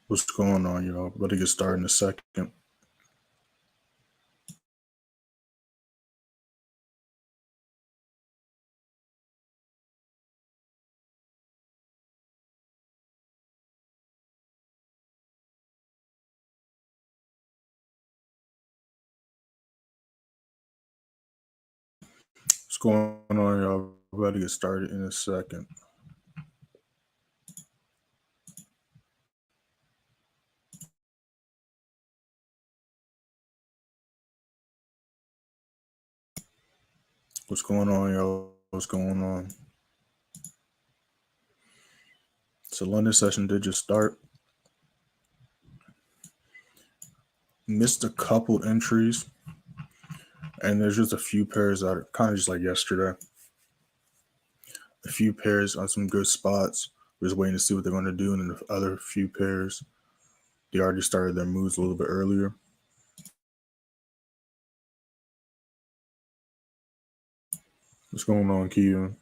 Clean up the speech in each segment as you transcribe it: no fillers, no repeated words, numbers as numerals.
What's going on, y'all? About to get started in a second. What's going on, y'all? About to get started in a second. What's going on, y'all? What's going on? So London session did just start. Missed a couple entries, and there's just a few pairs that are kind of just like yesterday. A few pairs on some good spots. We're just waiting to see what they're going to do, and then the other few pairs, they already started their moves a little bit earlier. What's going on, Keegan?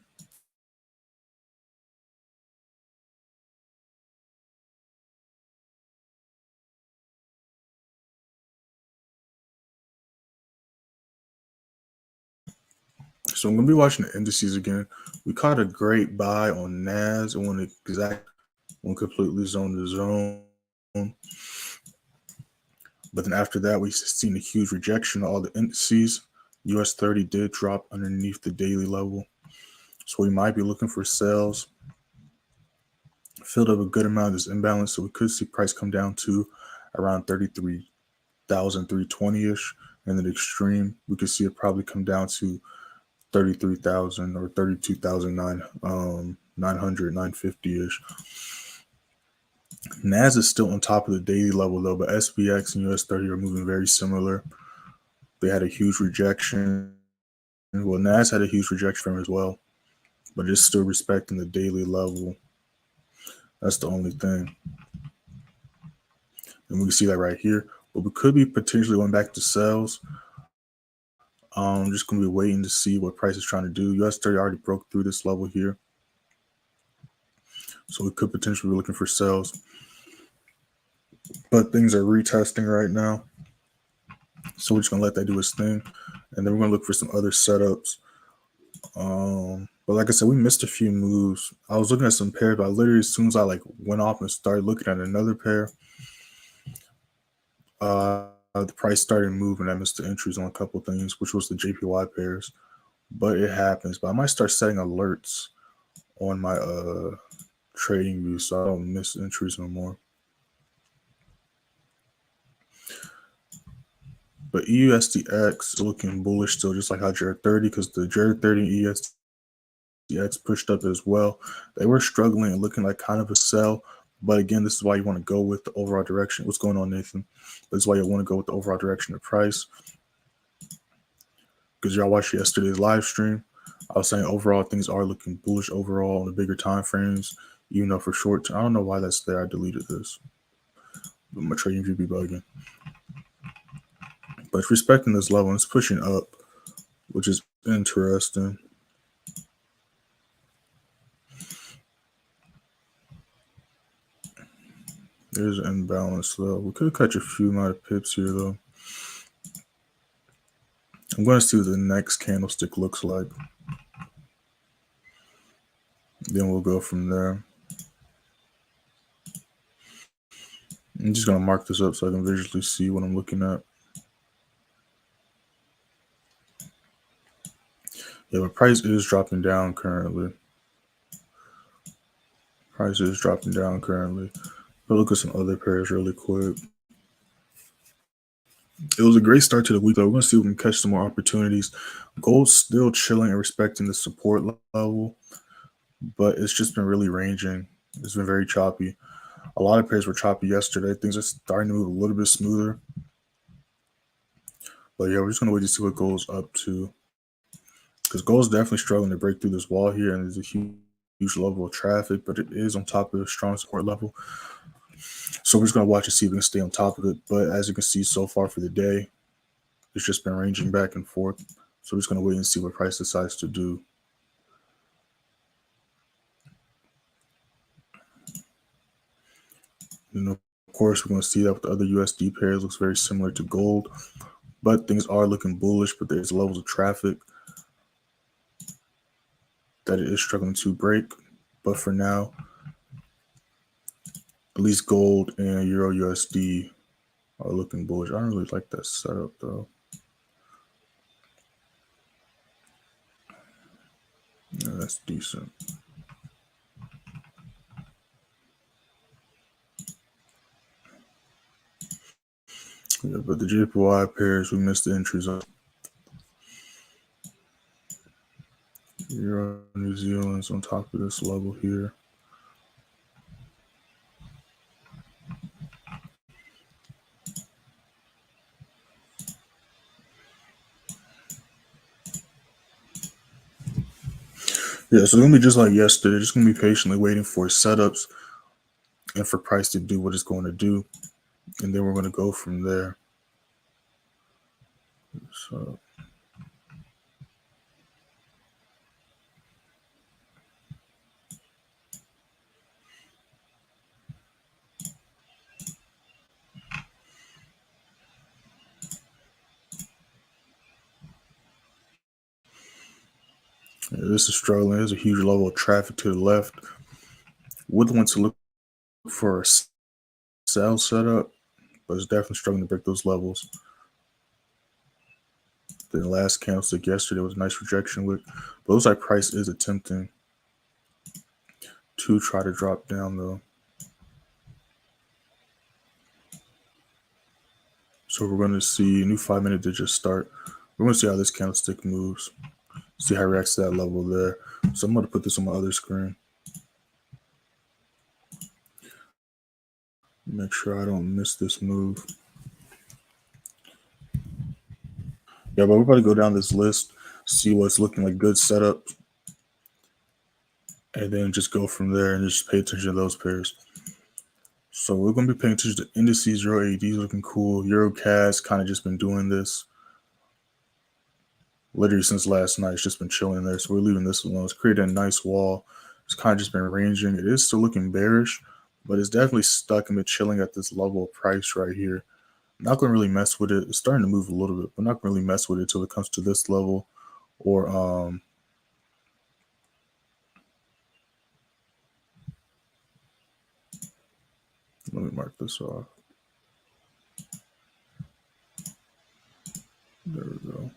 So I'm going to be watching the indices again. We caught a great buy on NAS and one completely zone to zone. But then after that, we've seen a huge rejection of all the indices. US30 did drop underneath the daily level. So we might be looking for sales. Filled up a good amount of this imbalance. So we could see price come down to around 33,320-ish. And then extreme, we could see it probably come down to 33,000 or 32,900, 950-ish. NAS is still on top of the daily level though, but SPX and US30 are moving very similar. They had a huge rejection. Well, NAS had a huge rejection from as well, but it's still respecting the daily level. That's the only thing. And we can see that right here. But we could be potentially going back to sales. I'm just going to be waiting to see what price is trying to do. US30 already broke through this level here. So we could potentially be looking for sales. But things are retesting right now. So we're just going to let that do its thing. And then we're going to look for some other setups. But like I said, we missed a few moves. I was looking at some pairs, but literally as soon as I went off and started looking at another pair, the price started moving. I missed the entries on a couple of things, which was the JPY pairs. But it happens. But I might start setting alerts on my trading view so I don't miss entries no more. But EUSDX is looking bullish still, just like how GBPJPY30, because the GBPJPY30 and EUSDX pushed up as well. They were struggling and looking like kind of a sell. But again, this is why you want to go with the overall direction. What's going on, Nathan? This is why you want to go with the overall direction of price. Because y'all watched yesterday's live stream. I was saying overall things are looking bullish overall on the bigger time frames, even though for short term, I don't know why that's there. I deleted this. But my trading view be bugging. But it's respecting this level, it's pushing up, which is interesting. There's an imbalance though. We could catch a few amount of pips here though. I'm going to see what the next candlestick looks like. Then we'll go from there. I'm just going to mark this up so I can visually see what I'm looking at. Yeah, but price is dropping down currently. Price is dropping down currently. But look at some other pairs really quick. It was a great start to the week, though. We're going to see if we can catch some more opportunities. Gold's still chilling and respecting the support level, but it's just been really ranging. It's been very choppy. A lot of pairs were choppy yesterday. Things are starting to move a little bit smoother. But yeah, we're just going to wait to see what gold's up to. Because gold's definitely struggling to break through this wall here, and there's a huge level of traffic, but it is on top of a strong support level. So we're just going to watch and see if we can stay on top of it. But as you can see so far for the day, it's just been ranging back and forth. So we're just going to wait and see what price decides to do. You know, course, we're going to see that with the other USD pairs. Looks very similar to gold, but things are looking bullish, but there's levels of traffic that it is struggling to break. But for now, at least gold and Euro USD are looking bullish. I don't really like that setup though. Yeah, that's decent. Yeah, but the JPY pairs, we missed the entries on. Euro New Zealand's on top of this level here. Yeah, so it's gonna be just like yesterday. Just gonna be patiently waiting for setups and for price to do what it's going to do, and then we're gonna go from there. So yeah, this is struggling. There's a huge level of traffic to the left. Would want to look for a sell setup, but it's definitely struggling to break those levels. The last candlestick yesterday was a nice rejection with, but it looks like price is attempting to try to drop down though. So we're going to see a new 5-minute did just start. We're going to see how this candlestick moves. See how it reacts to that level there. So I'm going to put this on my other screen. Make sure I don't miss this move. Yeah, but we're about to go down this list, see what's looking like good setups, and then just go from there and just pay attention to those pairs. So we're going to be paying attention to indices. Euro AD is looking cool. Euro CAS kind of just been doing this literally since last night. It's just been chilling there. So we're leaving this alone. It's created a nice wall. It's kind of just been ranging. It is still looking bearish, but it's definitely stuck and been chilling at this level of price right here. I'm not going to really mess with it. It's starting to move a little bit, but I'm not going to really mess with it until it comes to this level or let me mark this off. There we go.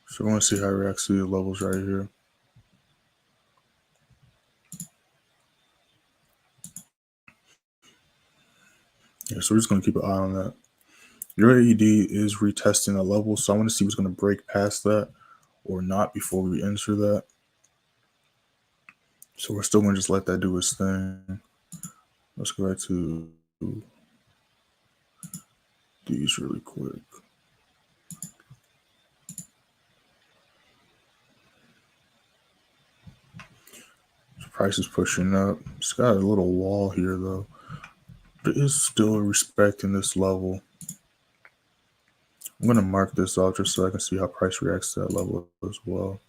So we're going to see how it reacts to the levels right here. Yeah, so we're just going to keep an eye on that. Your AED is retesting a level, so I want to see what's going to break past that or not before we enter that. So we're still going to just let that do its thing. Let's go back to these really quick. Price is pushing up. It's got a little wall here though, but it's still respecting this level. I'm going to mark this out just so I can see how price reacts to that level as well.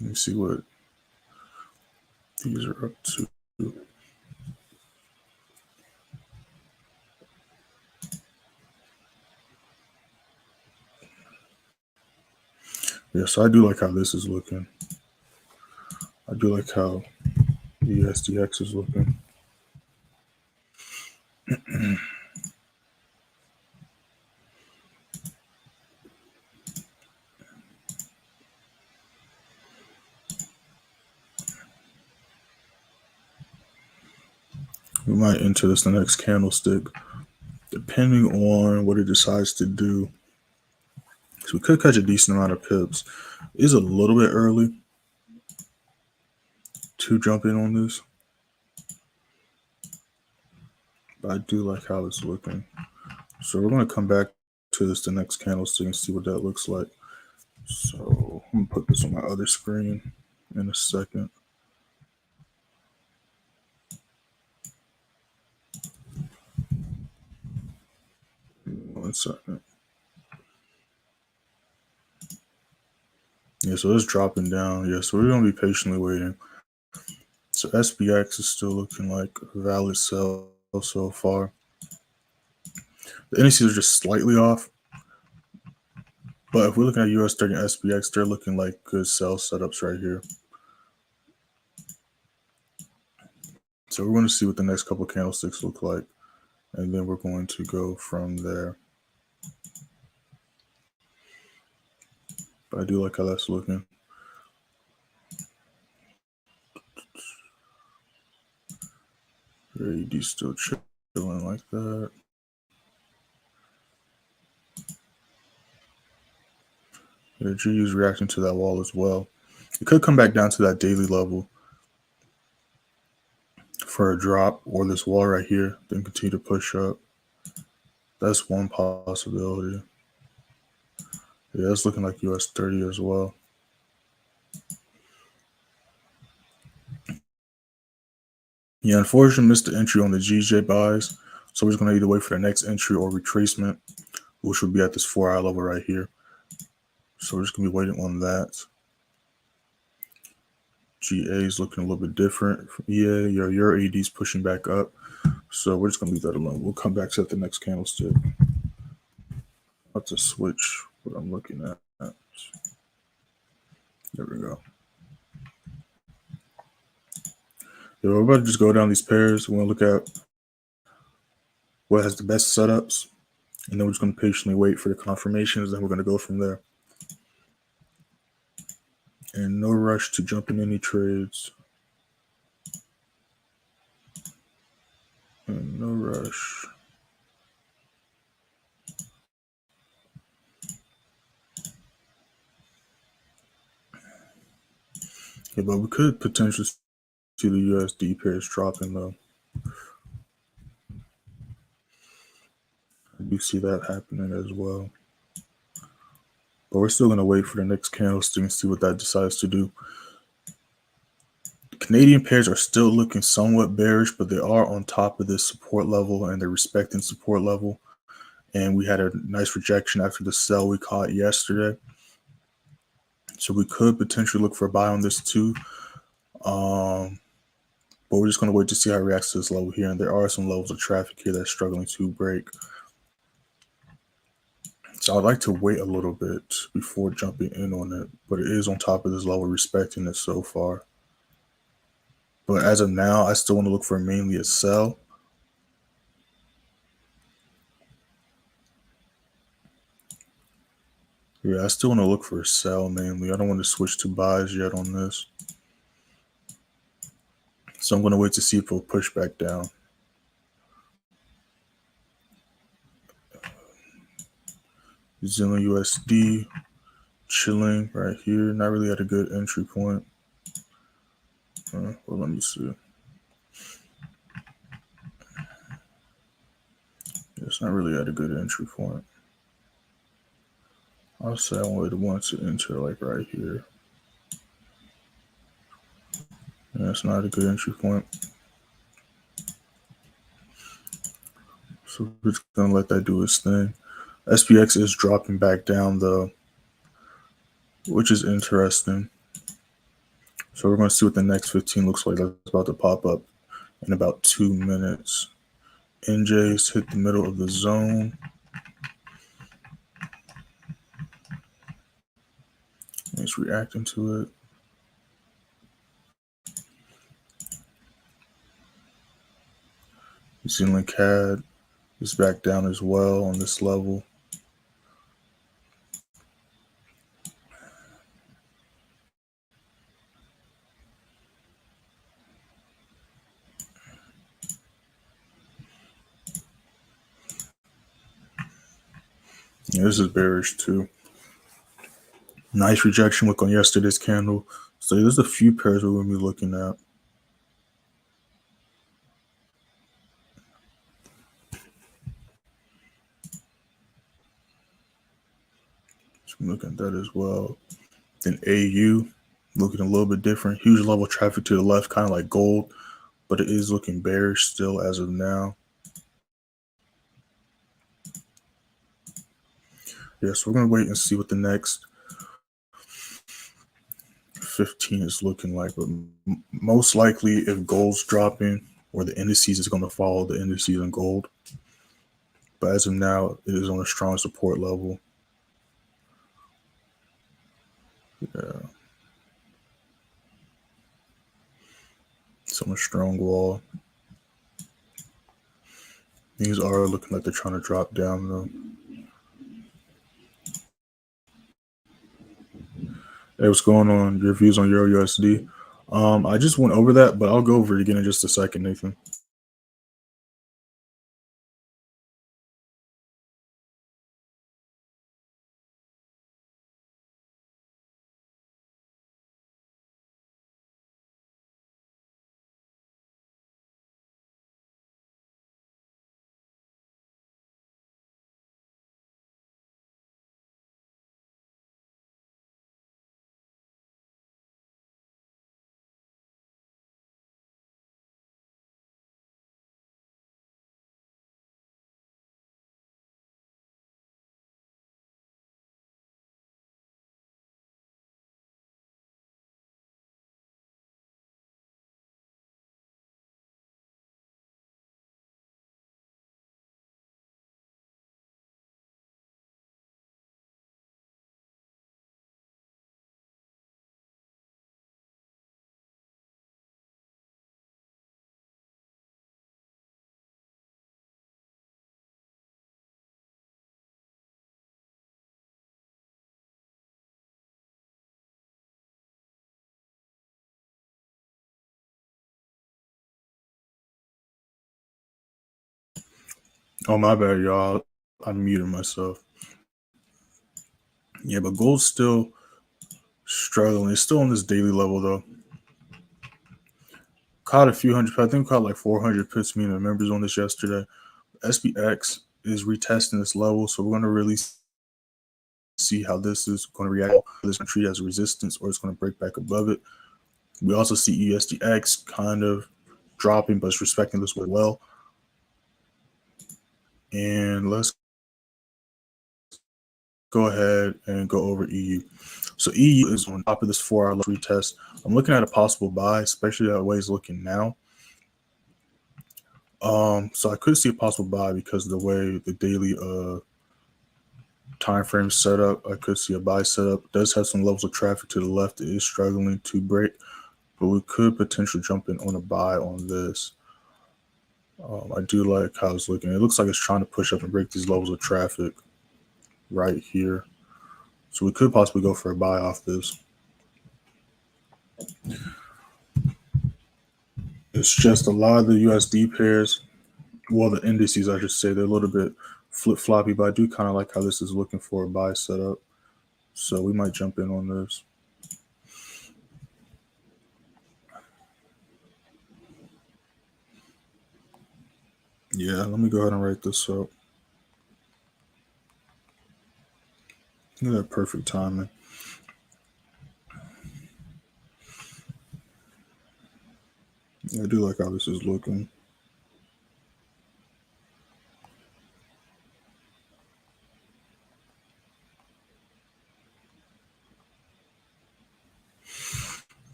Let me see what these are up to. Yeah, so I do like how this is looking. I do like how the SDX is looking. We might enter this the next candlestick, depending on what it decides to do. So we could catch a decent amount of pips. It is a little bit early to jump in on this, but I do like how it's looking. So we're going to come back to this the next candlestick and see what that looks like. So I'm going to put this on my other screen in a second. One second. Yeah, so it's dropping down. Yeah, so we're going to be patiently waiting. So SPX is still looking like a valid sell so far. The indices are just slightly off. But if we're looking at US30 and SPX, they're looking like good sell setups right here. So we're going to see what the next couple of candlesticks look like. And then we're going to go from there. But I do like how that's looking. AD still chilling like that. Yeah, GU is reacting to that wall as well. It could come back down to that daily level for a drop, or this wall right here, then continue to push up. That's one possibility. Yeah, it's looking like US30 as well. Yeah, unfortunately missed the entry on the GBPJPYs. So we're just going to either wait for the next entry or retracement, which would be at this 4-hour level right here. So we're just going to be waiting on that. GA is looking a little bit different. Yeah, your AD is pushing back up. So we're just going to leave that alone. We'll come back to the next candlestick. I'll have to switch what I'm looking at. There we go. Yeah, we're about to just go down these pairs. We're going to look at what has the best setups. And then we're just going to patiently wait for the confirmations. Then we're going to go from there. And no rush to jump in any trades. And no rush. Yeah, but we could potentially see the USD pairs dropping though. I do see that happening as well. But we're still going to wait for the next candlestick and see what that decides to do. The Canadian pairs are still looking somewhat bearish, but they are on top of this support level and they're respecting support level. And we had a nice rejection after the sell we caught yesterday. So we could potentially look for a buy on this too. But we're just going to wait to see how it reacts to this level here. And there are some levels of traffic here that's struggling to break. So I'd like to wait a little bit before jumping in on it. But it is on top of this level, respecting it so far. But as of now, I still want to look for mainly a sell. Yeah, I still want to look for a sell mainly. I don't want to switch to buys yet on this. So I'm going to wait to see if it'll push back down. Zillion USD chilling right here. Not really at a good entry point. Well, let me see. It's not really at a good entry point. I'll say I would want to enter like right here. Yeah, it's not a good entry point. So we're just going to let that do its thing. SPX is dropping back down though, which is interesting. So we're going to see what the next 15 looks like. That's about to pop up in about 2 minutes. NJ's hit the middle of the zone. It's reacting to it. Zealand CAD is back down as well on this level. Yeah, this is bearish too. Nice rejection look on yesterday's candle. So there's a few pairs we're going to be looking at. So I'm looking at that as well. Then AU looking a little bit different. Huge level of traffic to the left, kind of like gold, but it is looking bearish still as of now. Yeah, so we're going to wait and see what the next US15 is looking like, but most likely if gold's dropping or the indices is going to follow the indices in gold. But as of now, it is on a strong support level. Yeah. It's on a strong wall. These are looking like they're trying to drop down though. Hey, what's going on? Your views on Euro USD? I just went over that, but I'll go over it again in just a second, Nathan. Oh, my bad, y'all. I muted myself. Yeah, but gold's still struggling. It's still on this daily level though. Caught a few hundred. I think caught like 400 pips. Me and the members on this yesterday. SPX is retesting this level, so we're going to really see how this is going to react. This going to treat as a resistance, or it's going to break back above it. We also see USDX kind of dropping, but it's respecting this way well. And let's go ahead and go over EU. So EU is on top of this 4-hour retest. I'm looking at a possible buy, especially that way it's looking now. So I could see a possible buy because of the way the daily time frame set up. I could see a buy setup. It does have some levels of traffic to the left. It is struggling to break, but we could potentially jump in on a buy on this. I do like how it's looking. It looks like it's trying to push up and break these levels of traffic right here. So we could possibly go for a buy off this. It's just a lot of the USD pairs, well, the indices, I should say, they're a little bit flip-floppy, but I do kind of like how this is looking for a buy setup. So we might jump in on this. Yeah, let me go ahead and write this up. Look at that perfect timing. I do like how this is looking.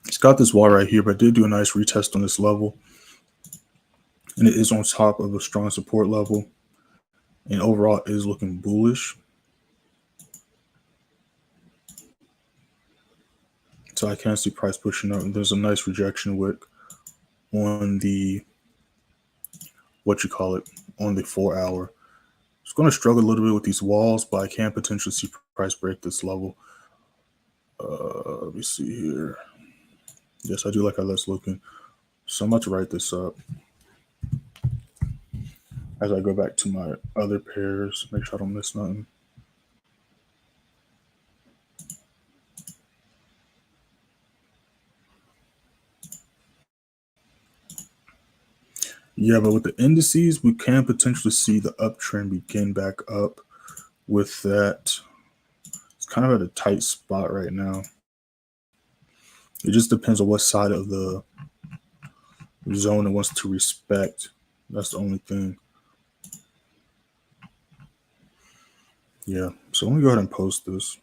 It's got this wall right here, but I did do a nice retest on this level. And it is on top of a strong support level. And overall, it is looking bullish. So I can see price pushing up. And there's a nice rejection wick on the, on the 4-hour. It's going to struggle a little bit with these walls, but I can potentially see price break this level. Let me see here. Yes, I do like how that's looking. So I'm about to write this up as I go back to my other pairs. Make sure I don't miss nothing. Yeah, but with the indices, we can potentially see the uptrend begin back up with that. It's kind of at a tight spot right now. It just depends on what side of the zone it wants to respect. That's the only thing. Yeah, so let me go ahead and post this.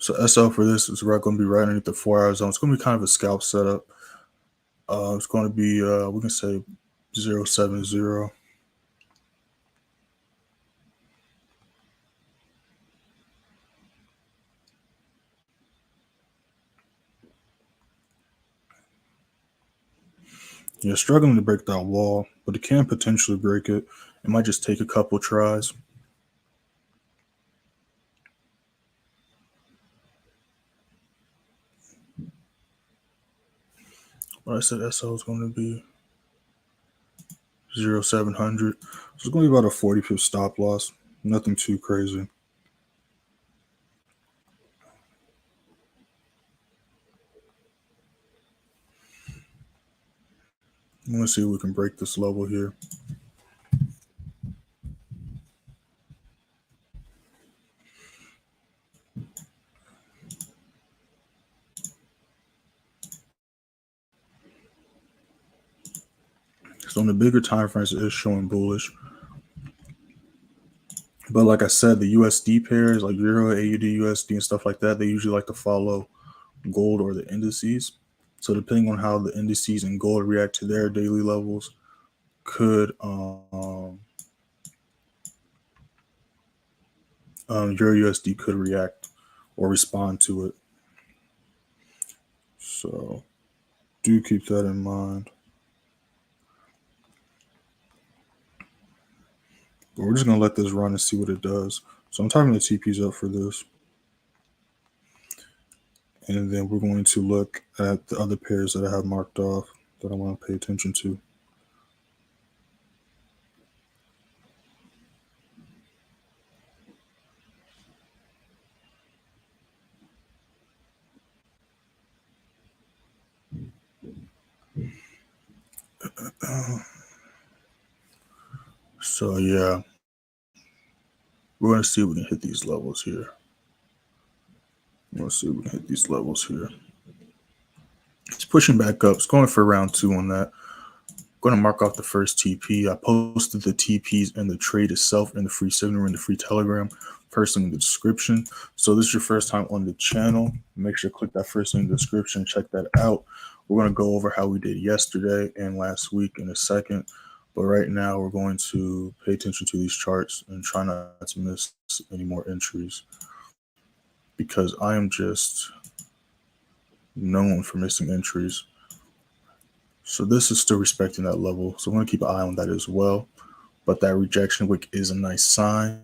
So SL for this is going to be right underneath the 4-hour zone. It's going to be kind of a scalp setup. It's going to be, we can say 070. Yeah, struggling to break that wall, but it can potentially break it. It might just take a couple tries. But I said SL is going to be 0,700. So it's going to be about a 40 pip stop loss. Nothing too crazy. I'm going to see if we can break this level here. So on the bigger time frames, it is showing bullish. But like I said, the USD pairs like Euro, AUD, USD, and stuff like that, they usually like to follow gold or the indices. So depending on how the indices and gold react to their daily levels, could Euro USD could react or respond to it. So do keep that in mind. But we're just going to let this run and see what it does. So I'm typing the TPs up for this. And then we're going to look at the other pairs that I have marked off that I want to pay attention to. So yeah, we're going to see if we can hit these levels here. Let's see if we can hit these levels here. It's pushing back up. It's going for round 2 on that. I'm going to mark off the first TP. I posted the TPs and the trade itself in the free signal in the free Telegram. First link in the description. So this is your first time on the channel. Make sure to click that first link in the description. Check that out. We're going to go over how we did yesterday and last week in a second. But right now we're going to pay attention to these charts and try not to miss any more entries, because I am just known for missing entries. So this is still respecting that level. So I'm going to keep an eye on that as well. But that rejection wick is a nice sign.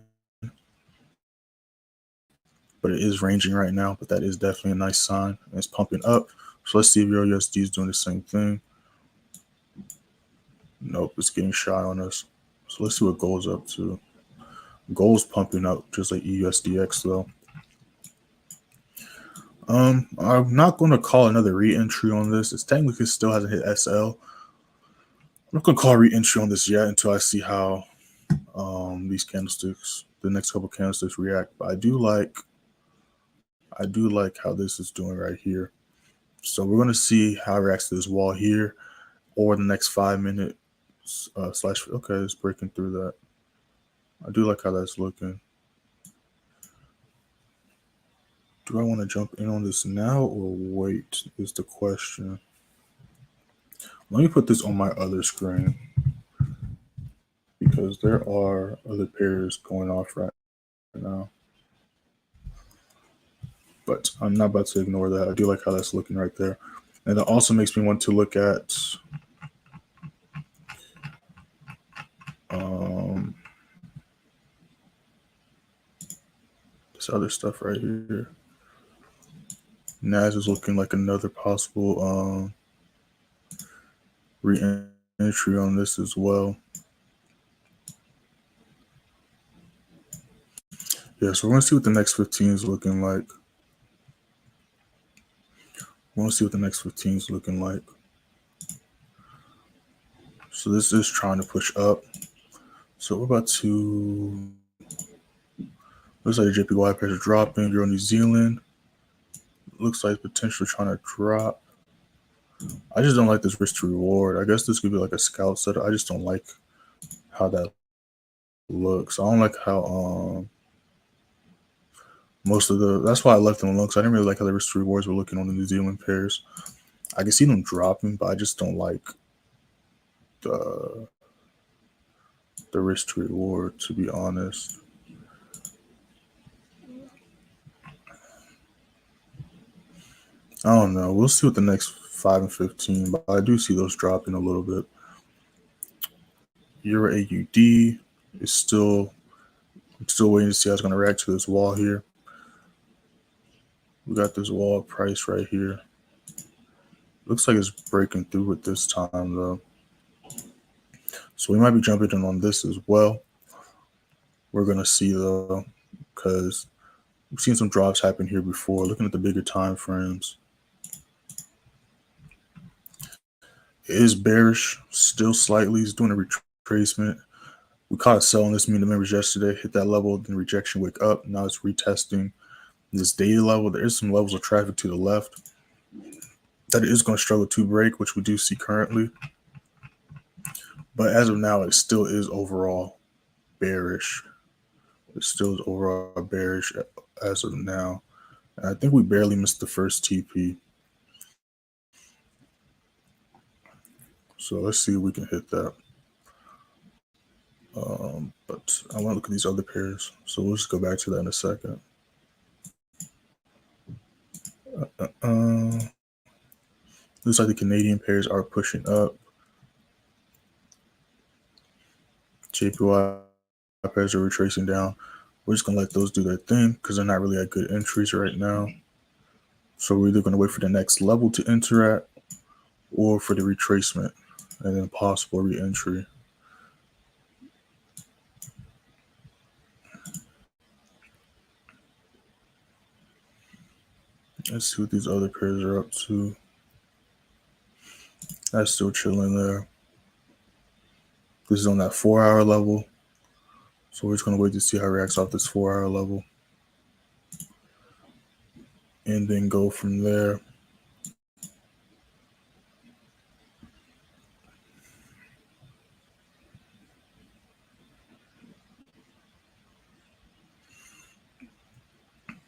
But it is ranging right now. But that is definitely a nice sign. And it's pumping up. So let's see if Euro USD is doing the same thing. Nope, it's getting shy on us. So let's see what gold's up to. Gold's pumping up just like EUSDX though. I'm not going to call another re-entry on this. It's technically still hasn't hit SL. I'm not going to call re-entry on this yet until I see how these candlesticks, the next couple candlesticks react. But I do like how this is doing right here. So we're going to see how it reacts to this wall here, or the next 5 minutes slash. Okay, it's breaking through that. I do like how that's looking. Do I want to jump in on this now or wait is the question. Let me put this on my other screen, because there are other pairs going off right now. But I'm not about to ignore that. I do like how that's looking right there. And it also makes me want to look at this other stuff right here. NAS is looking like another possible re-entry on this as well. Yeah, so we're going to see what the next 15 is looking like. We want to see what the next 15 is looking like. So this is trying to push up. So we're about to, looks like the JPY pairs are dropping. Euro New Zealand looks like potentially trying to drop. I just don't like this risk to reward. I guess this could be like a scout setup. I just don't like how that looks. I don't like how That's why I left them alone, because I didn't really like how the risk rewards were looking on the New Zealand pairs. I can see them dropping, but I just don't like the risk to reward, to be honest. I don't know. We'll see what the next 5 and 15, but I do see those dropping a little bit. Euro AUD is still, I'm still waiting to see how it's going to react to this wall here. We got this wall price right here. Looks like it's breaking through it this time though. So we might be jumping in on this as well. We're going to see though, because we've seen some drops happen here before. Looking at the bigger time frames, it is bearish still slightly. It's doing a retracement. We caught a sell on this meeting members yesterday, hit that level, then rejection wick up. Now it's retesting this daily level. There is some levels of traffic to the left that is going to struggle to break, which we do see currently. But as of now, it still is overall bearish. It still is overall bearish as of now. And I think we barely missed the first TP. So let's see if we can hit that. But I want to look at these other pairs. So we'll just go back to that in a second. Looks like the Canadian pairs are pushing up. JPY pairs are retracing down. We're just going to let those do their thing because they're not really at good entries right now. So we're either going to wait for the next level to enter at or for the retracement and then possible re-entry. Let's see what these other pairs are up to. That's still chilling there. This is on that 4-hour level. So we're just going to wait to see how it reacts off this 4-hour level. And then go from there.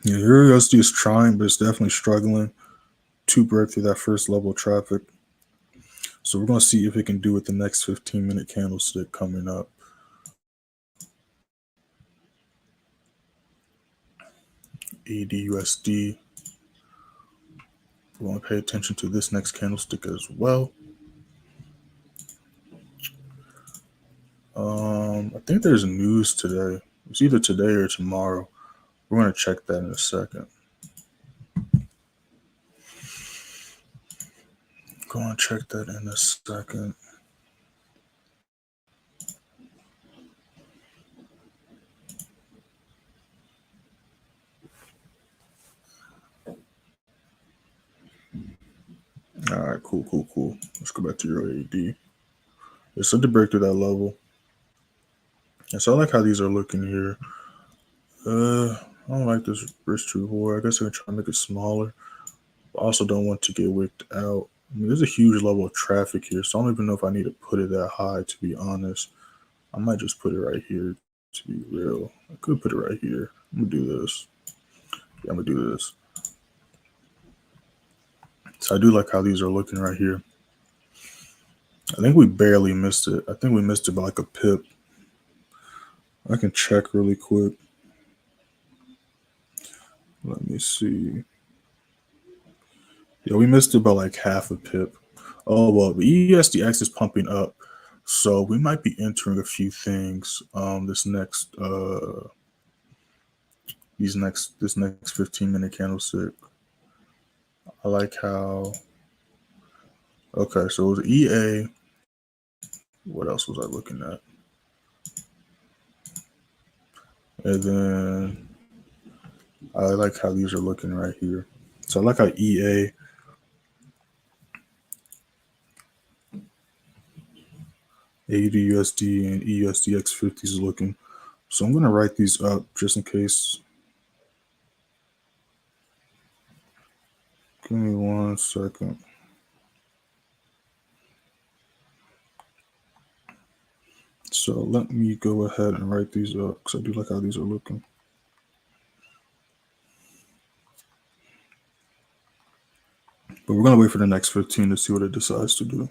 Yeah, USD is trying, but it's definitely struggling to break through that first level of traffic. So we're going to see if it can do it the next 15-minute candlestick coming up. ADUSD. We want to pay attention to this next candlestick as well. I think there's news today. It's either today or tomorrow. We're going to check that in a second. Go and check that in a second. All right, cool. Let's go back to your AD. It's said to break through that level. And so I like how these are looking here. I don't like this risk to reward. I guess I'm going to try to make it smaller. I also don't want to get wicked out. I mean, there's a huge level of traffic here, so I don't even know if I need to put it that high, to be honest. I might just put it right here, to be real. I could put it right here. I'm going to do this. Yeah, I'm going to do this. So I do like how these are looking right here. I think we barely missed it. I think we missed it by like a pip. I can check really quick. Let me see. Yeah, we missed it by like half a pip. Oh, well, the ESDX is pumping up. So we might be entering a few things this next 15-minute candlestick. I like how, okay, so it was EA. What else was I looking at? And then I like how these are looking right here. So I like how EA, AUDUSD, and EUSDX50 is looking. So I'm going to write these up just in case. Give me 1 second. So let me go ahead and write these up because I do like how these are looking. But we're going to wait for the next 15 to see what it decides to do.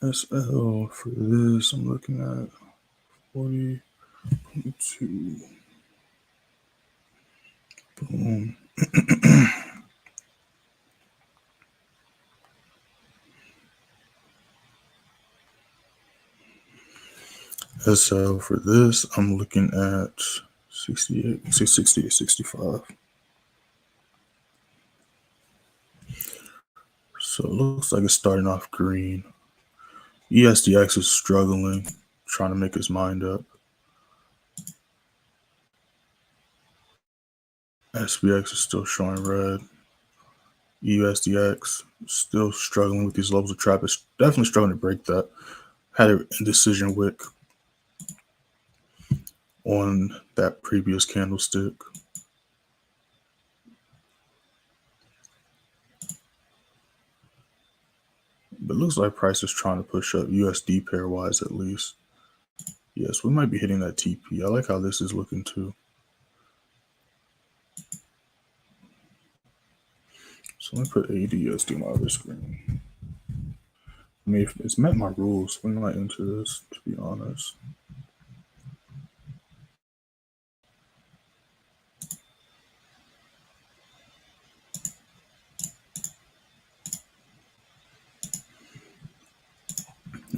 SL for this, I'm looking at 40.2. Boom. SL for this, I'm looking at 68, 68, 65. So it looks like it's starting off green. ESDX is struggling, trying to make his mind up. SPX is still showing red. USDX still struggling with these levels of trap. It's definitely struggling to break that. Had an indecision wick on that previous candlestick. But it looks like price is trying to push up USD pair-wise at least. Yes, we might be hitting that TP. I like how this is looking too. So let me put AUDUSD on my other screen. I mean, if it's met my rules, we're not into this, to be honest.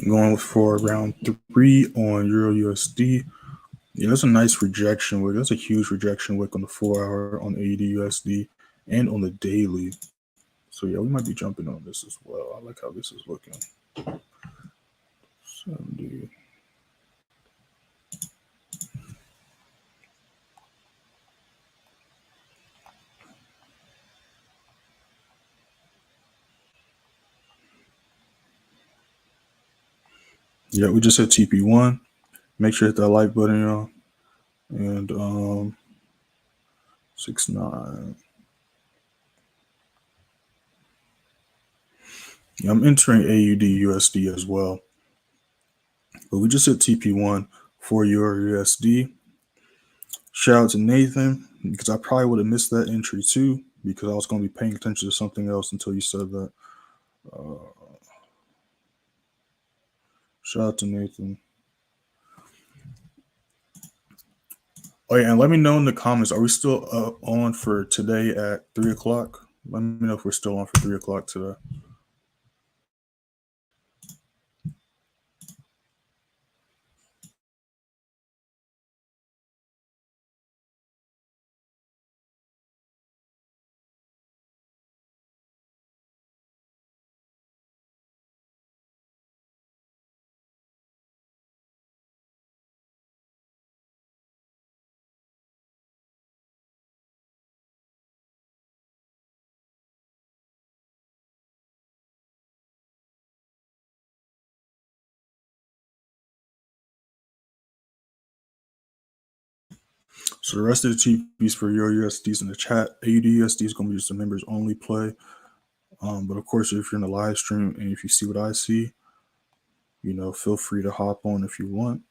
Going for round 3 on Euro USD. Yeah, that's a nice rejection wick. That's a huge rejection wick on the 4-hour, on AUDUSD, and on the daily. So yeah, we might be jumping on this as well. I like how this is looking. 70. Yeah, we just hit TP1. Make sure to hit that like button, y'all. And 6-9. Yeah, I'm entering AUDUSD as well. But we just hit TP1 for Euro USD. Shout out to Nathan, because I probably would have missed that entry too, because I was going to be paying attention to something else until you said that. Shout out to Nathan. Oh yeah, and let me know in the comments, are we still on for today at 3 o'clock? Let me know if we're still on for 3 o'clock today. So the rest of the TPs for Euro USDs in the chat. AUDUSD is going to be just a members only play. But of course, if you're in the live stream and if you see what I see, you know, feel free to hop on if you want.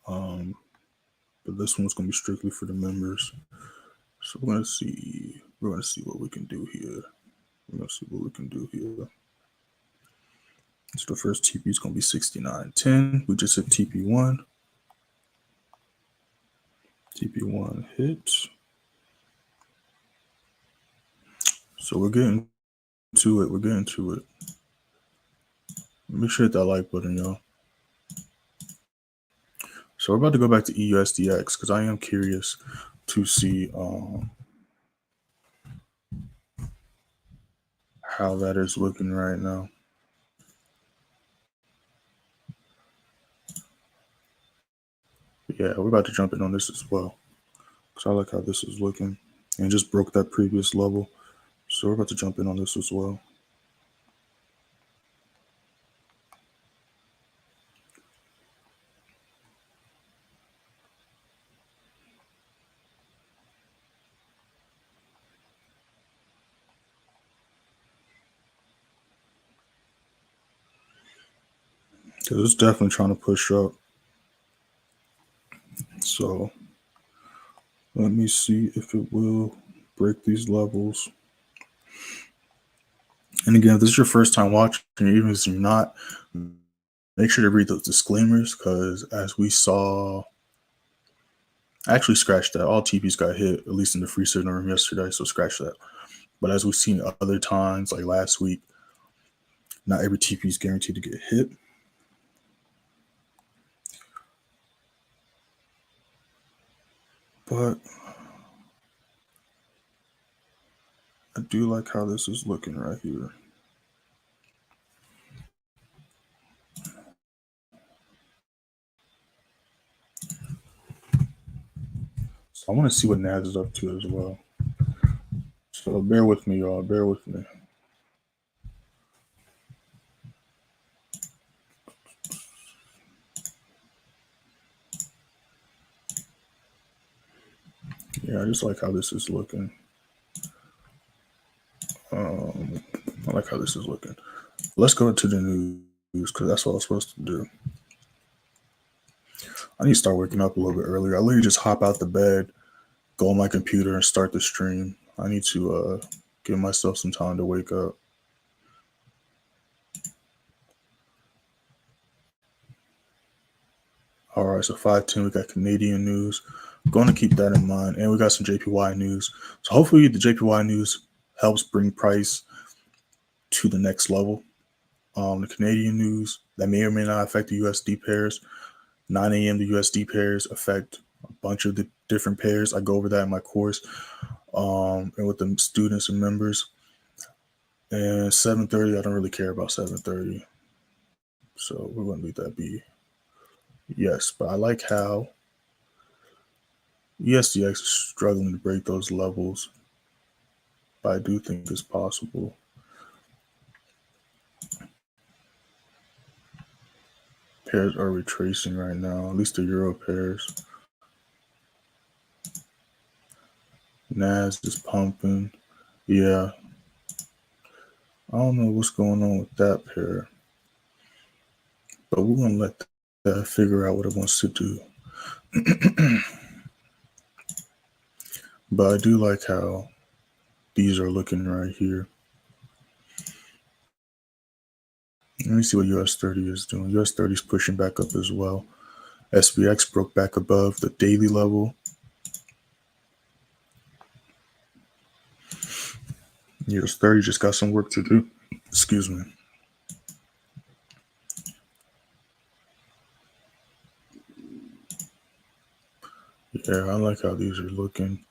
But this one's going to be strictly for the members. So we're going to see what we can do here. So the first TP is going to be 69.10. We just hit TP1. TP1 hits. So we're getting to it. Make sure to hit that like button, y'all. So we're about to go back to EUSDX because I am curious to see how that is looking right now. Yeah, we're about to jump in on this as well because I like how this is looking and just broke that previous level. So we're about to jump in on this as well. Because it's definitely trying to push up. So let me see if it will break these levels. And again, if this is your first time watching, even if you're not, make sure to read those disclaimers, because as we saw, I actually scratched that. All TPs got hit, at least in the free signal room yesterday, so scratch that. But as we've seen other times, like last week, not every TP is guaranteed to get hit. But I do like how this is looking right here. So I want to see what NAS is up to as well. So bear with me, y'all. Bear with me. Yeah, I just like how this is looking. I like how this is looking. Let's go to the news, because that's what I was supposed to do. I need to start waking up a little bit earlier. I literally just hop out the bed, go on my computer, and start the stream. I need to give myself some time to wake up. All right, so 5:10, we got Canadian news. Going to keep that in mind. And we got some JPY news. So hopefully the JPY news helps bring price to the next level. The Canadian news, that may or may not affect the USD pairs. 9 a.m. the USD pairs affect a bunch of the different pairs. I go over that in my course and with the students and members. And 7:30, I don't really care about 7:30. So we're going to leave that be. Yes, but I like how ESDX is struggling to break those levels, but I do think it's possible. Pairs are retracing right now, at least the Euro pairs. NAS is pumping. Yeah. I don't know what's going on with that pair, but we're going to let that figure out what it wants to do. But I do like how these are looking right here. Let me see what US30 is doing. US30 is pushing back up as well. SPX broke back above the daily level. US30 just got some work to do. Excuse me. Yeah, I like how these are looking.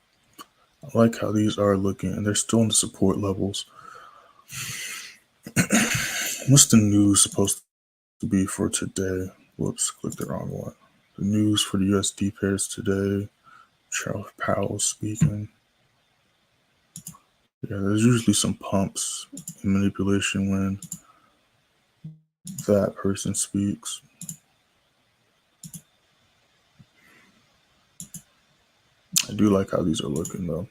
I like how these are looking, and they're still in the support levels. What's the news supposed to be for today? Whoops, clicked the wrong one. The news for the USD pairs today. Charles Powell speaking. Yeah, there's usually some pumps and manipulation when that person speaks. I do like how these are looking though.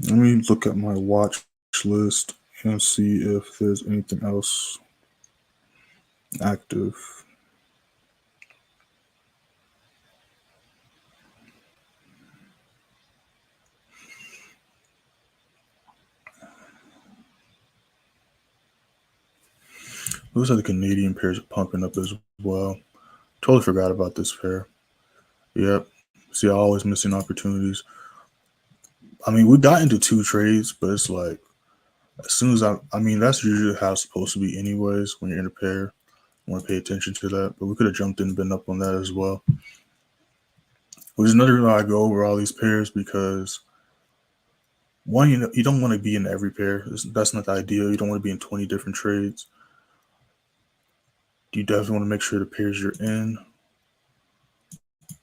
Let me look at my watch list and see if there's anything else active. Looks like the Canadian pairs are pumping up as well. Totally forgot about this pair. Yep. See, always missing opportunities. I mean, we got into 2 trades, but it's like, as soon as I mean, that's usually how it's supposed to be anyways when you're in a pair. I want to pay attention to that, but we could have jumped in and been up on that as well. Which is another reason why I go over all these pairs, because one, you don't want to be in every pair. That's not the ideal. You don't want to be in 20 different trades. You definitely want to make sure the pairs you're in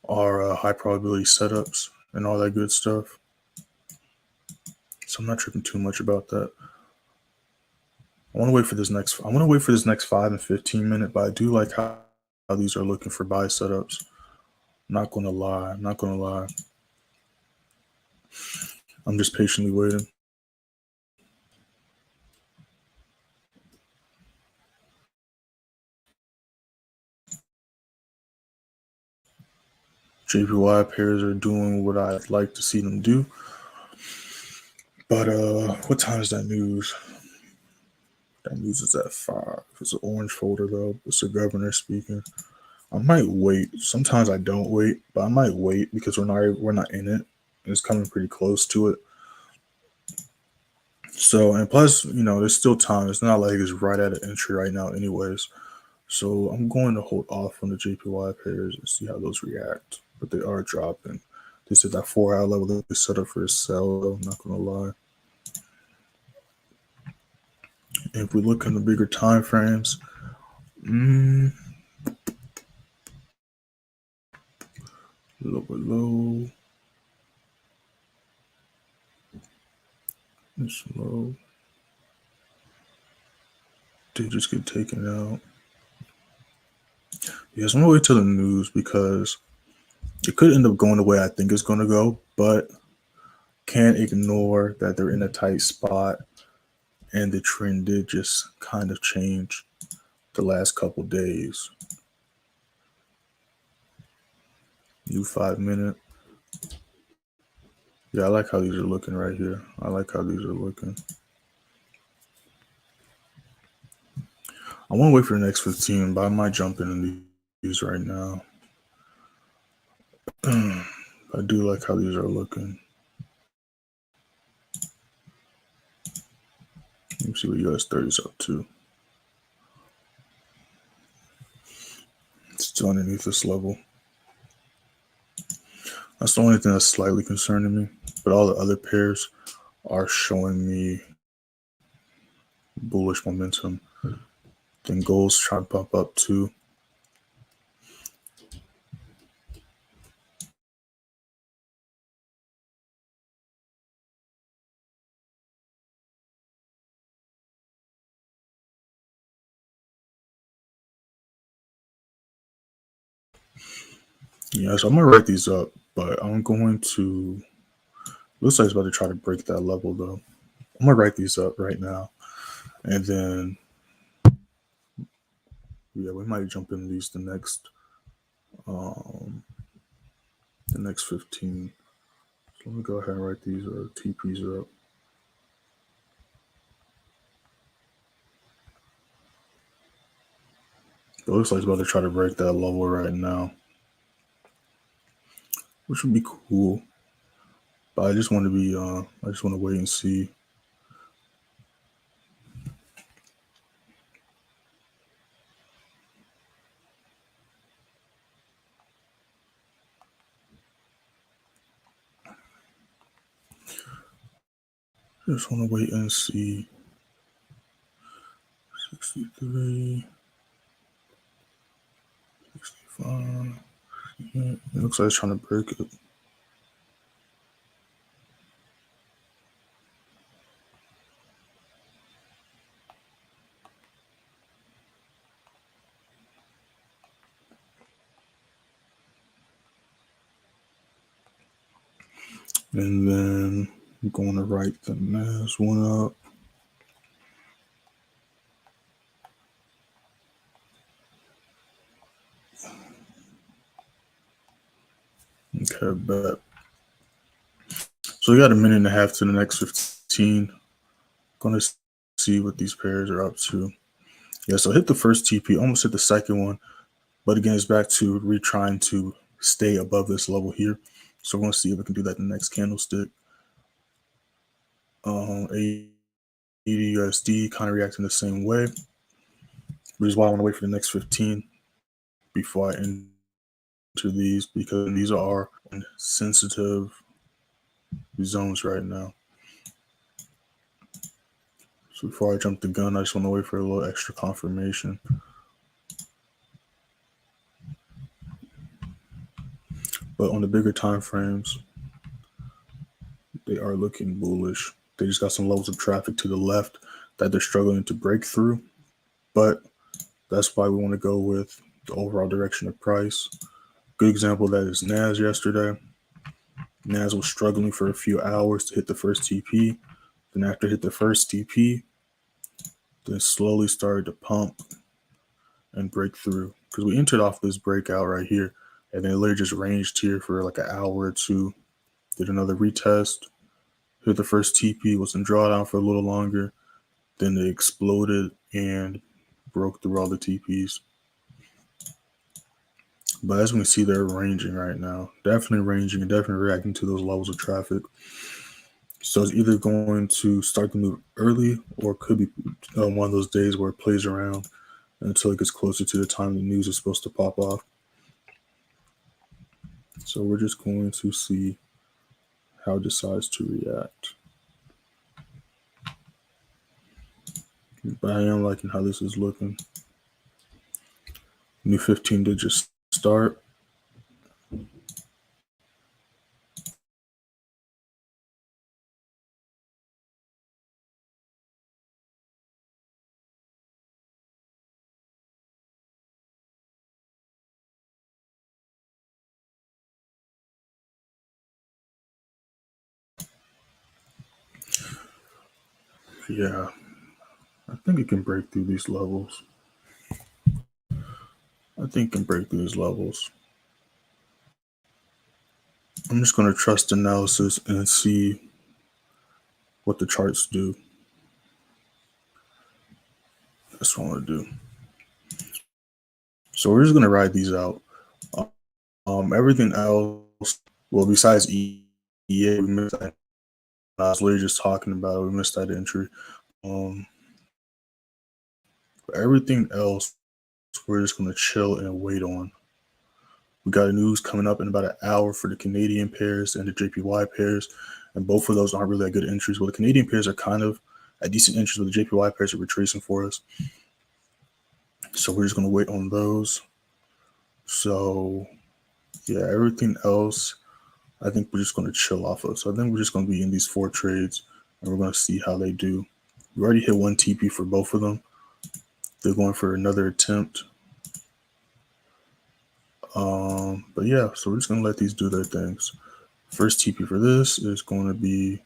are high probability setups and all that good stuff. So I'm not tripping too much about that. I want to wait for this next 5 and 15 minute, but I do like how these are looking for buy setups. Not gonna lie. I'm just patiently waiting. JPY pairs are doing what I'd like to see them do. But what time is that news? That news is at 5. It's an orange folder though. It's the governor speaking. I might wait. Sometimes I don't wait, but I might wait because we're not in it. It's coming pretty close to it. So, and plus, there's still time. It's not like it's right at an entry right now, anyways. So I'm going to hold off on the JPY pairs and see how those react. But they are dropping. This is that 4-hour level that is set up for a sell, though, I'm not going to lie. And if we look in the bigger time frames, a little bit low. It's low. Did just get taken out. Yes, I'm going to wait till the news because it could end up going the way I think it's going to go, but can't ignore that they're in a tight spot and the trend did just kind of change the last couple days. New 5-minute. Yeah, I like how these are looking right here. I like how these are looking. I want to wait for the next 15, but I might jump in these right now. I do like how these are looking. Let me see what US30 is up to. It's still underneath this level. That's the only thing that's slightly concerning me. But all the other pairs are showing me bullish momentum. Then gold's trying to bump up too. Yeah, so I'm gonna write these up, but I'm going to. Looks like it's about to try to break that level though. I'm gonna write these up right now, and then yeah, we might jump in these the next 15. So let me go ahead and write these TPs up. It looks like it's about to try to break that level right now, which would be cool. But I just want to be, I just want to wait and see. Just want to wait and see. 63, 65. Yeah, it looks like it's trying to break it. And then I'm going to write the NAS1 up. Okay, bet. So we got a minute and a half to the next 15. Going to see what these pairs are up to. Yeah, so hit the first TP, almost hit the second one. But again, it's back to retrying to stay above this level here. So we're going to see if we can do that in the next candlestick. USD kind of reacting the same way, which is why I want to wait for the next 15 before I enter these, because these are sensitive zones right now. So before I jump the gun, I just want to wait for a little extra confirmation. But on the bigger time frames, they are looking bullish. They just got some levels of traffic to the left that they're struggling to break through. But that's why we want to go with the overall direction of price. Good example of that is NAS yesterday. NAS was struggling for a few hours to hit the first TP. Then after it hit the first TP, then slowly started to pump and break through. Because we entered off this breakout right here and then it literally just ranged here for like an hour or two. Did another retest, hit the first TP, was in drawdown for a little longer, then it exploded and broke through all the TPs. But as we can see, they're ranging right now. Definitely ranging and definitely reacting to those levels of traffic. So it's either going to start to move early, or it could be one of those days where it plays around until it gets closer to the time the news is supposed to pop off. So we're just going to see how it decides to react. But I am liking how this is looking. New 15-digit start. Yeah, I think it can break through these levels. I think it can break through these levels. I'm just going to trust analysis and see what the charts do. That's what I want to do. So we're just going to ride these out. Everything else, well, besides EA, we missed that. I was literally just talking about it. We missed that entry. But everything else, we're just going to chill and wait on. We got news coming up in about an hour for the Canadian pairs and the JPY pairs, and both of those aren't really that good entries. Well, the Canadian pairs are kind of a decent entries, but the JPY pairs are retracing for us. So we're just going to wait on those. So yeah, everything else, I think we're just going to chill off of. So I think we're just going to be in these 4 trades, and we're going to see how they do. We already hit 1 TP for both of them. They're going for another attempt. But yeah, so we're just going to let these do their things. First TP for this is going to be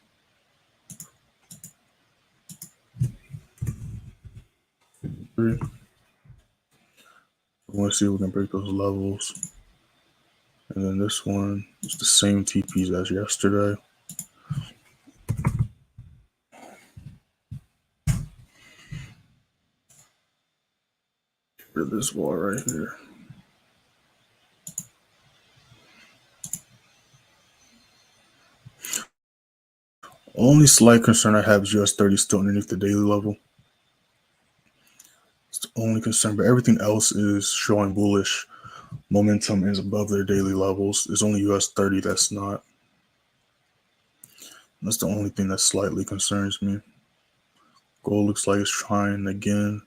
we want to see if we can break those levels. And then this one is the same TPs as yesterday. Get rid of this wall right here. Only slight concern I have is US30 still underneath the daily level. It's the only concern, but everything else is showing bullish momentum is above their daily levels. It's only US30 that's not. That's the only thing that slightly concerns me. Gold looks like it's trying again.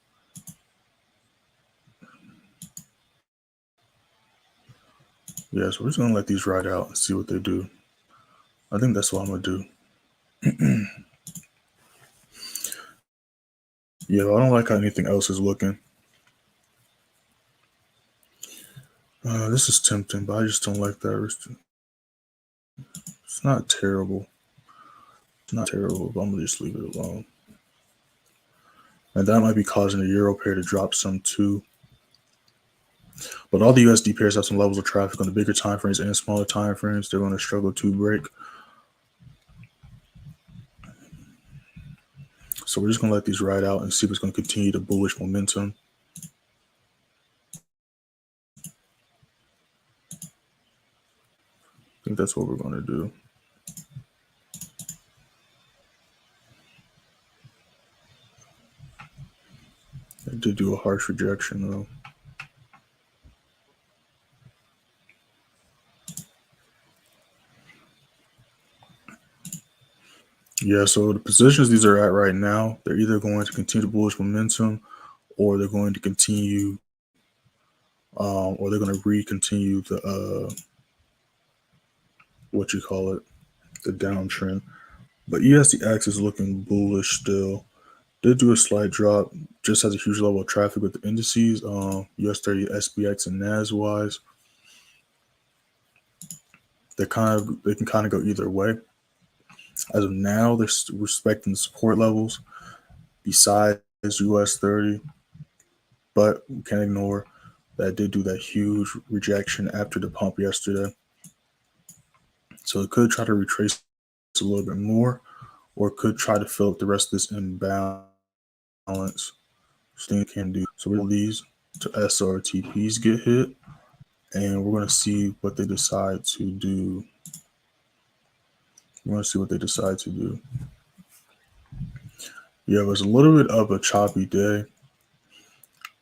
Yeah, so we're just going to let these ride out and see what they do. I think that's what I'm going to do. Yeah, I don't like how anything else is looking. This is tempting, but I just don't like that. It's not terrible. It's not terrible, but I'm going to just leave it alone. And that might be causing the euro pair to drop some too. But all the USD pairs have some levels of traffic on the bigger time frames and smaller time frames. They're going to struggle to break. So we're just going to let these ride out and see if it's going to continue the bullish momentum. I think that's what we're going to do. I did do a harsh rejection though. Yeah, so the positions these are at right now, they're either going to continue the bullish momentum, or they're going to continue, or they're going to re-continue the the downtrend. But ESDX is looking bullish still. Did do a slight drop, just has a huge level of traffic with the indices, US30, SPX, and NAS wise. They can kind of go either way. As of now, they're respecting the support levels besides US30, but we can't ignore that did do that huge rejection after the pump yesterday. So it could try to retrace a little bit more, or could try to fill up the rest of this imbalance. Thing can do. So we'll these to SRTPs get hit, and we're going to see what they decide to do. We're going to see what they decide to do. Yeah, it was a little bit of a choppy day.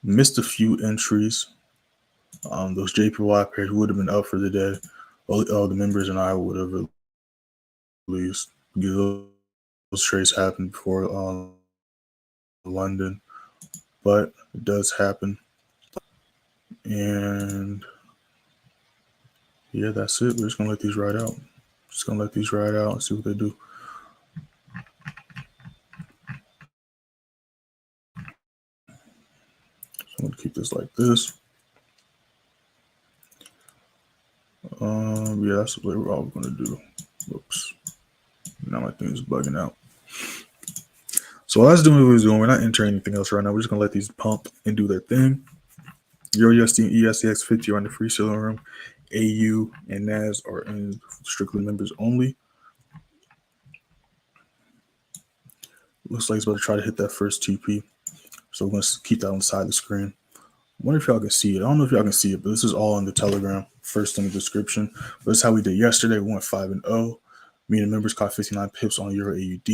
Missed a few entries. Those JPY pairs would have been up for the day. All the members and I would have at least. Those trades happened before London, but it does happen. And yeah, that's it. We're just gonna let these ride out. Just gonna let these ride out and see what they do. So I'm gonna keep this like this. Yeah, that's what we're all gonna do. Whoops. Now my thing's bugging out. So while that's doing what we're doing, we're not entering anything else right now. We're just gonna let these pump and do their thing. Euro USD and ESCX50 are in the free selling room. AU and NAS are in strictly members only. Looks like it's about to try to hit that first TP. So we're going to keep that on the side of the screen. I wonder if y'all can see it. I don't know if y'all can see it, but this is all in the Telegram. First in the description. But this is how we did yesterday. We went 5-0. Me and the members caught 59 pips on Euro AUD.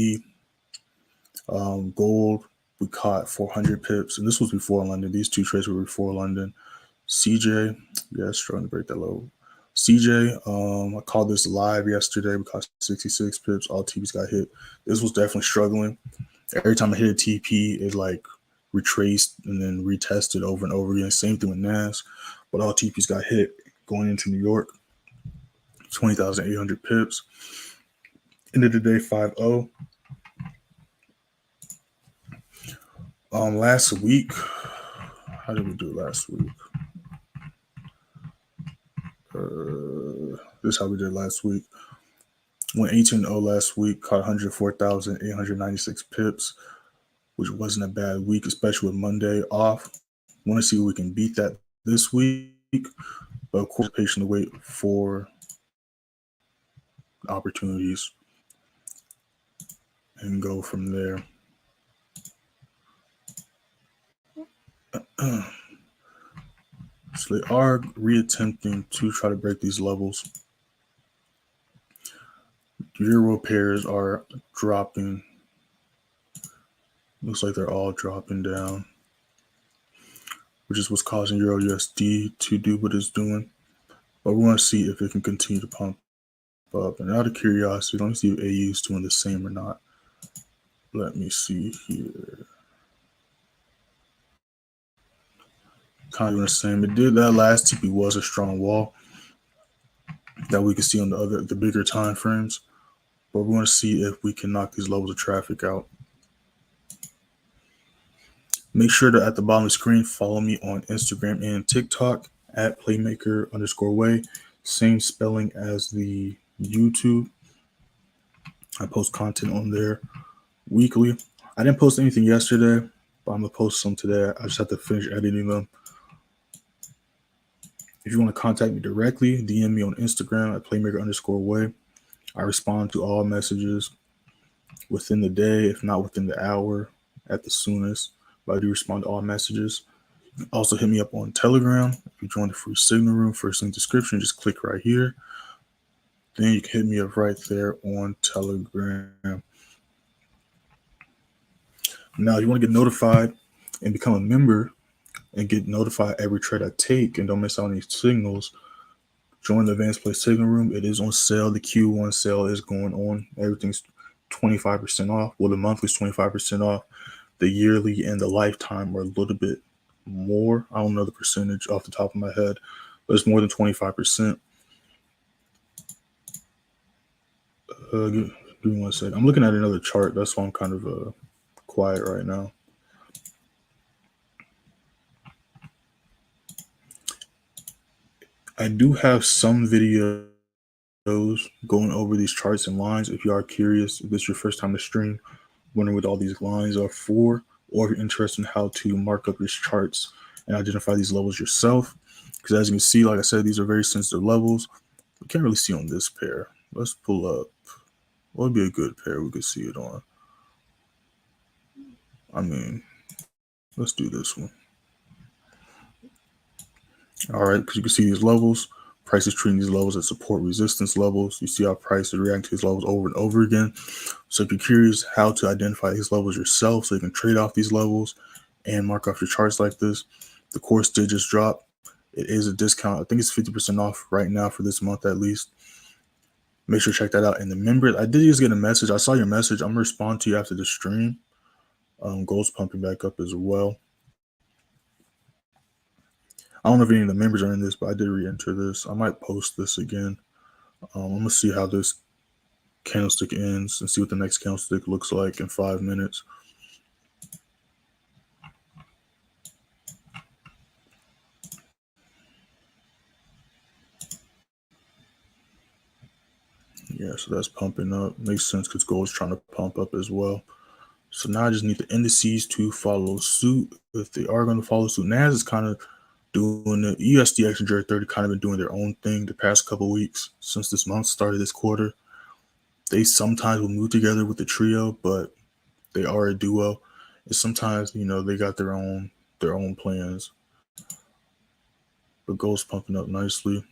Gold, we caught 400 pips. And this was before London. These two trades were before London. CJ, yeah, struggling to break that low. CJ, I called this live yesterday. We caught 66 pips. All TPs got hit. This was definitely struggling. Every time I hit a TP, it like retraced and then retested over and over again. Same thing with NAS, but all TPs got hit going into New York. 20,800 pips. End of the day, 5-0. Last week, how did we do last week? This is how we did last week. Went 18-0 last week, caught 104,896 pips, which wasn't a bad week, especially with Monday off. Want to see if we can beat that this week, but of course, patient to wait for opportunities and go from there. So they are reattempting to try to break these levels. Euro pairs are dropping. Looks like they're all dropping down, which is what's causing Euro USD to do what it's doing. But we want to see if it can continue to pump up. And out of curiosity, let me see if AU is doing the same or not. Let me see here. Kind of doing the same. It did that last TP was a strong wall that we can see on the bigger time frames. But we want to see if we can knock these levels of traffic out. Make sure to, at the bottom of the screen, follow me on Instagram and TikTok at playmaker_way. Same spelling as the YouTube. I post content on there weekly. I didn't post anything yesterday, but I'm going to post some today. I just have to finish editing them. If you want to contact me directly, DM me on Instagram at playmaker_way. I respond to all messages within the day, if not within the hour at the soonest. But I do respond to all messages. Also hit me up on Telegram. If you join the free signal room, first link description, just click right here. Then you can hit me up right there on Telegram. Now, you want to get notified and become a member and get notified every trade I take and don't miss out on any signals. Join the Advanced Play Signal Room. It is on sale. The Q1 sale is going on. Everything's 25% off. Well, the monthly is 25% off. The yearly and the lifetime are a little bit more. I don't know the percentage off the top of my head, but it's more than 25%. Give me 1 second. I'm looking at another chart. That's why I'm kind of quiet right now. I do have some videos going over these charts and lines. If you are curious, if this is your first time to stream, wondering what all these lines are for, or if you're interested in how to mark up your charts and identify these levels yourself. Because as you can see, like I said, these are very sensitive levels. We can't really see on this pair. Let's pull up. What would be a good pair we could see it on? I mean, let's do this one. All right, because you can see these levels. Price is treating these levels as support resistance levels. You see how price is reacting to these levels over and over again. So if you're curious how to identify these levels yourself so you can trade off these levels and mark off your charts like this, the course did just drop. It is a discount. I think it's 50% off right now for this month at least. Make sure to check that out. And the members, I did just get a message. I saw your message. I'm going to respond to you after the stream. Gold's pumping back up as well. I don't know if any of the members are in this, but I did re-enter this. I might post this again. I'm going to see how this candlestick ends and see what the next candlestick looks like in 5 minutes. Yeah, so that's pumping up. Makes sense because gold's trying to pump up as well. So now I just need the indices to follow suit. If they are going to follow suit, NAS is kind of doing the USDX and GBPJPY kind of been doing their own thing the past couple weeks since this month started, this quarter. They sometimes will move together with the trio, but they are a duo. And sometimes, you know, they got their own plans. But gold's pumping up nicely.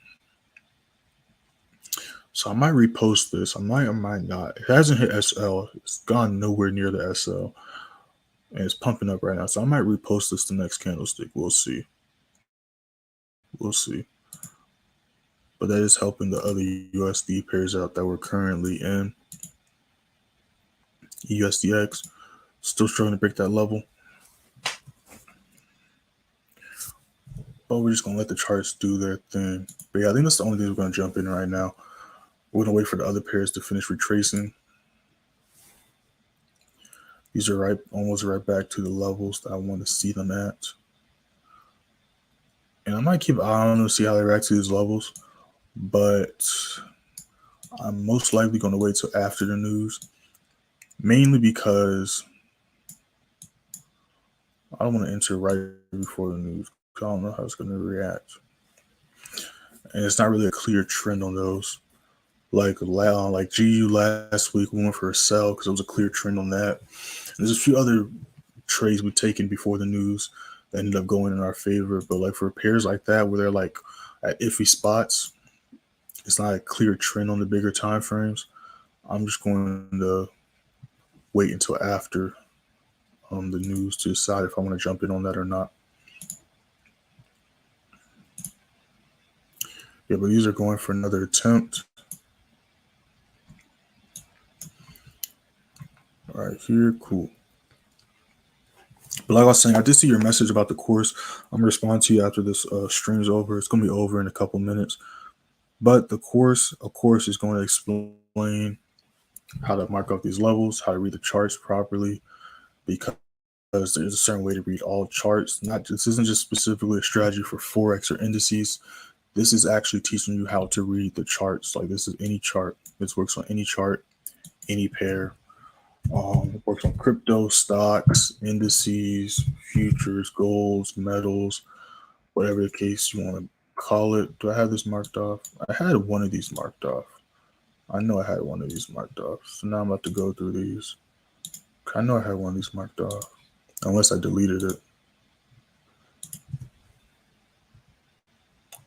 So I might repost this. I might not. It hasn't hit SL. It's gone nowhere near the SL. And it's pumping up right now. So I might repost this the next candlestick. We'll see. We'll see. But that is helping the other USD pairs out that we're currently in. USDX still struggling to break that level. But we're just going to let the charts do their thing. But yeah, I think that's the only thing we're going to jump in right now. We're going to wait for the other pairs to finish retracing. These are almost right back to the levels that I want to see them at. And I might keep an eye on them to see how they react to these levels. But I'm most likely going to wait till after the news. Mainly because I don't want to enter right before the news. I don't know how it's going to react. And it's not really a clear trend on those. Like GU last week, we went for a sell because it was a clear trend on that. And there's a few other trades we've taken before the news that ended up going in our favor. But like for pairs like that, where they're like at iffy spots, it's not a clear trend on the bigger time frames. I'm just going to wait until after the news to decide if I want to jump in on that or not. Yeah, but these are going for another attempt. All right, here, cool. But like I was saying, I did see your message about the course. I'm gonna respond to you after this stream's over. It's gonna be over in a couple minutes. But the course, of course, is going to explain how to mark up these levels, how to read the charts properly, because there's a certain way to read all charts. This isn't just specifically a strategy for Forex or indices. This is actually teaching you how to read the charts. Like this is any chart. This works on any chart, any pair. It works on crypto, stocks, indices, futures, golds, metals, whatever the case you want to call it. Do I have this marked off? I had one of these marked off. I know I had one of these marked off. So now I'm about to go through these. I know I had one of these marked off, unless I deleted it.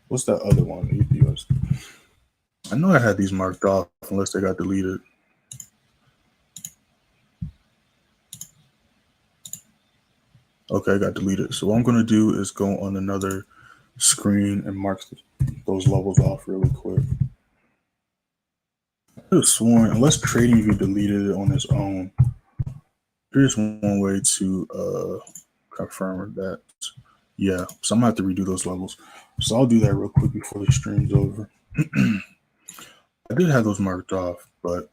What's that other one? EPS. I know I had these marked off, unless they got deleted. Okay, I got deleted. So what I'm going to do is go on another screen and mark those levels off really quick. I could have sworn, unless TradingView deleted it on its own, here's one way to confirm that. Yeah, so I'm going to have to redo those levels. So I'll do that real quick before the stream's over. I did have those marked off, but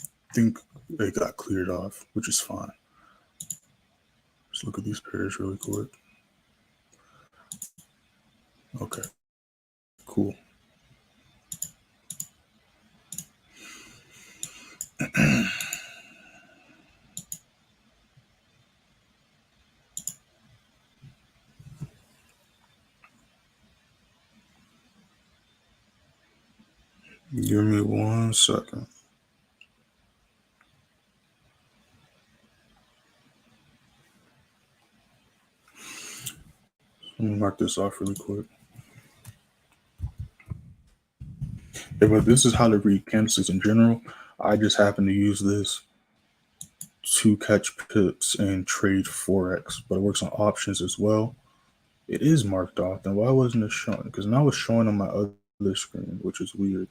I think they got cleared off, which is fine. Let's look at these pairs really quick. Okay, cool. 1 second. Let me mark this off really quick. Yeah, but this is how to read candlesticks in general. I just happen to use this to catch pips and trade Forex, but it works on options as well. It is marked off. Then why wasn't it showing? Because now it's showing on my other screen, which is weird.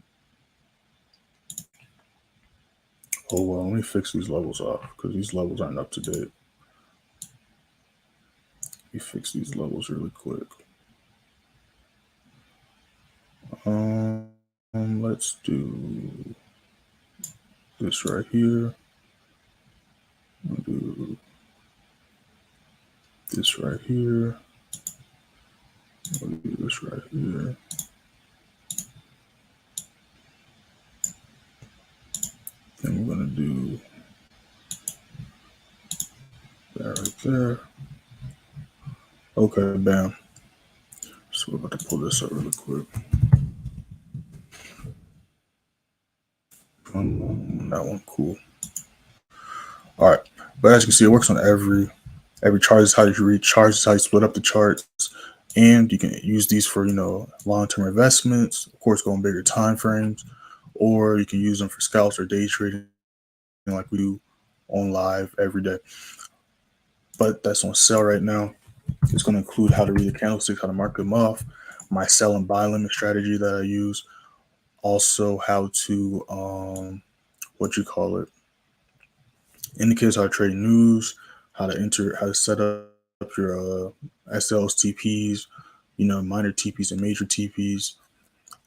Oh well, let me fix these levels off because these levels aren't up to date. Let me fix these levels really quick. Let's do this right here. I'll do this right here. I'll do this right here. Then we're gonna do that right there. Okay, bam. So we're about to pull this up really quick. That one, cool. All right, but as you can see, it works on every chart. Is how you read charts, is how you split up the charts, and you can use these for long-term investments. Of course, go on bigger time frames, or you can use them for scalps or day trading, like we do on live every day. But that's on sale right now. It's going to include how to read the candlesticks, how to mark them off, my sell and buy limit strategy that I use, also how to indicators, how to trade news, how to set up your SLs, TPs, minor TPs and major TPs,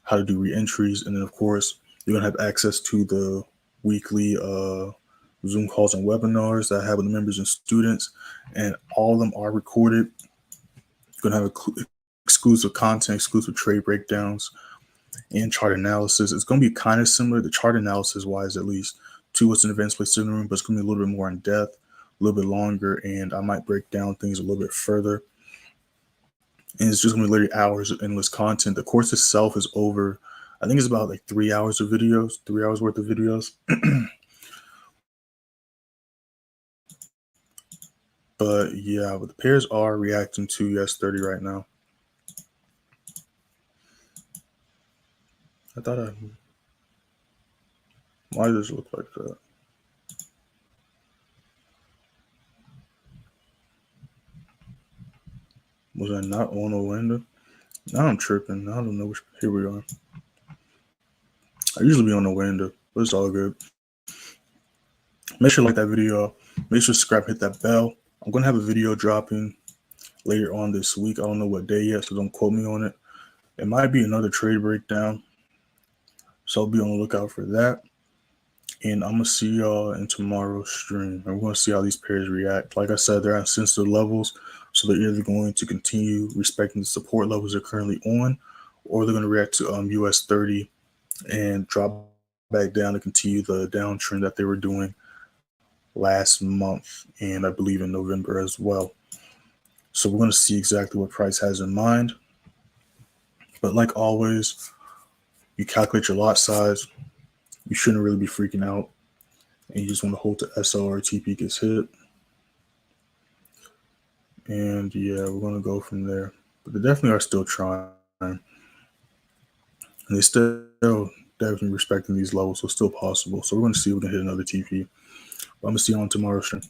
how to do re-entries, and then of course you're gonna have access to the weekly Zoom calls and webinars that I have with the members and students, and all of them are recorded. You're gonna have exclusive content, exclusive trade breakdowns, and chart analysis. It's going to be kind of similar, the chart analysis wise at least, to what's in advanced place in the room, but it's going to be a little bit more in depth, a little bit longer, and I might break down things a little bit further. And it's just going to be literally hours of endless content. The course itself is over, I think it's about like 3 hours of videos, 3 hours worth of videos. But yeah, but the pairs are reacting to US30 right now. Why does it look like that? Was I not on a window? Now I'm tripping. I don't know which. Here we are. I usually be on the window, but it's all good. Make sure to like that video. Make sure to subscribe, hit that bell. I'm going to have a video dropping later on this week. I don't know what day yet, so don't quote me on it. It might be another trade breakdown, so I'll be on the lookout for that. And I'm going to see y'all in tomorrow's stream. And we're going to see how these pairs react. Like I said, they're at sensitive levels, so they're either going to continue respecting the support levels they're currently on, or they're going to react to US30 and drop back down to continue the downtrend that they were doing last month, and I believe in November as well. So we're going to see exactly what price has in mind. But like always, you calculate your lot size. You shouldn't really be freaking out, and you just want to hold the SL or TP gets hit. And yeah, we're going to go from there. But they definitely are still trying, and they still definitely respecting these levels, so it's still possible. So we're going to see if we can hit another TP. But I'm going to see you on tomorrow's stream.